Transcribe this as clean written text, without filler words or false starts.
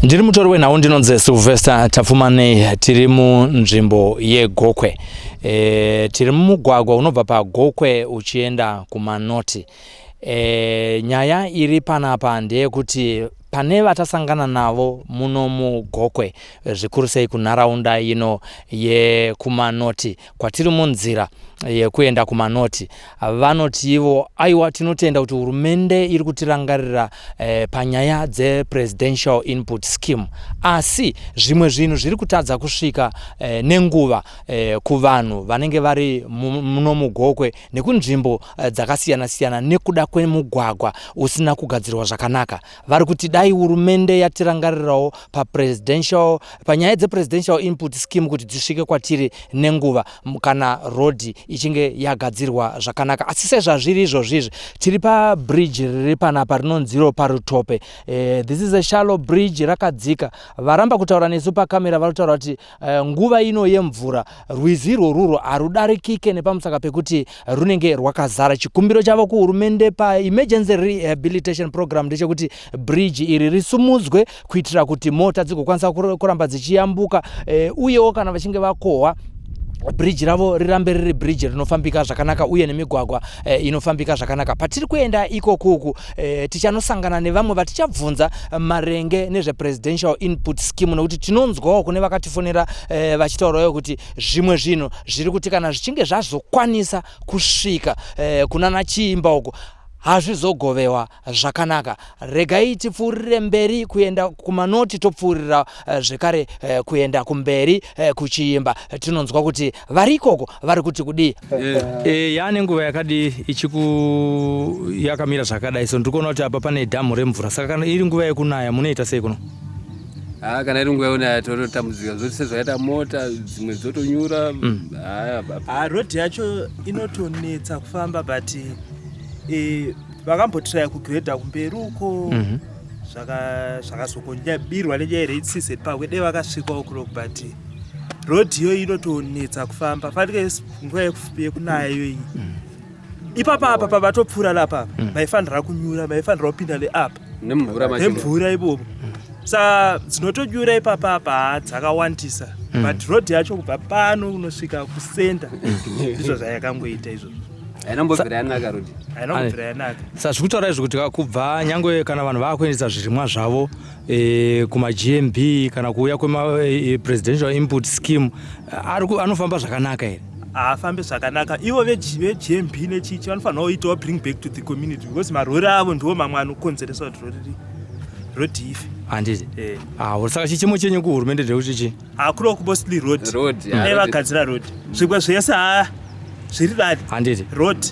Ndiri mutori wenhau ndinonzi Silvester tafumane tiri munzvimbo yeGokwe. Tiri mumugwagwa unobva paGokwe uchienda kumanoti. Nyaya iri panapa ndeyekuti pane vatasangana navo muno muGokwe, zvikuru sei kunharaunda ino yekumanoti kwatiri munzira yekuenda kumanoti. Vanoti ivo aiwa tinotenda kuti hurumende iri kutirangarira panyaya presidential input scheme, asi zvimwe zvinhu zviri kutadza kusvika nenguva kuvanhu vanenge vari muno muGokwe nekunzvimbo dzakasiyana siyana nekuda kwemugwagwa usina kugadzirwa zvakanaka. Vari kuti dai hurumende yatirangarirawo panyaya presidential input scheme kuti dzisvike kwatiri nenguva kana road ichinge yagadzirwa zvakanaka. Asi sezvazviri izvozvizvi tiri pabridge riri panapa rinonziro parutope. This is a shallow bridge rakadzika. Varamba kutaura nesu pakamera varitaura kuti nguva ino yemvura rwizi irworuro harudarikike nepamusaka pekuti runenge rwakazara. Chikumbiro chavo kuhurumende emergency rehabilitation program ndechekuti bridge iri risumudzwe kuitira kuti mota dzigokwanisa kuramba dzichiyambuka, uyewo kana vachinge vakohwa bridge ravo rirambe riri bridge rinofambika zvakanaka uye nemigwagwa inofambika zvakanaka. Patiri kuenda ikokuku tichanosangana nevamwe vatichabvunza marenge nezvepresidential input scheme, nekuti tinonzwawo kune vakatifonera vachitaurawo kuti zvimwe zvinhu zviri kuti kana zvichinge zvazokwanisa kusvika kunana Chiimba uko hazvizogovewa zvakanaka. Regai tipfuurire mberi kuenda kumanoti topfuurira zvekare kuenda kumberi kuChiimba. Tinonzwa kuti vari ikoko vari kuti kudii. Yaane nguva yakadi yakamira zvakadai, so ndikuona kuti apa pane dhamu remvura. Saka kana iri nguva yekunaya munoita sei kuno? Kana iri nguva yekunaya totambudzika zvose sezvaita mota dzimwe dzotonyura. Rodhi yacho inotonetsa kufamba, but vakambotraya kugredha kumberi uko zvakazokonyabirwa nenyaya season pakwe dai vakasvikawo kuno, but rodhi iyo inotonetsa kufamba. Fanike nguva yekunaya iyoyi ipapa pavatopfuura lapapa maifanira kunyura, maifanira kupinda neapa nemvura ipopo. Saka dzinotonyura ipapa dzakawandisa, but rodhi yacho kubva pano unosvika kusenda ndizvo zvayakangoita izvozvo. Ainambobvira yanaka rodhi. Ainambobvira yanaka. Saka zvikutaura izvo kuti kubva nyangwe kana vanhu vakuendesa zvirimwa zvavo kuma-GMB kana kuuya kwema-presidential input scheme anofamba zvakanaka here? Haafambi zvakanaka. Ivo veGMB nechichi vanofanira kuitawo bring back to the community, because marori avo ndiwo mamwe anokonzeresa kuti rodhi ife. Handiti? Saka chichemo chenyu kuhurumende ndekuti chi? Kuno mostly road. Dai vagadzira road. Zvimwe zvese zviri dadi. Handiti? Road.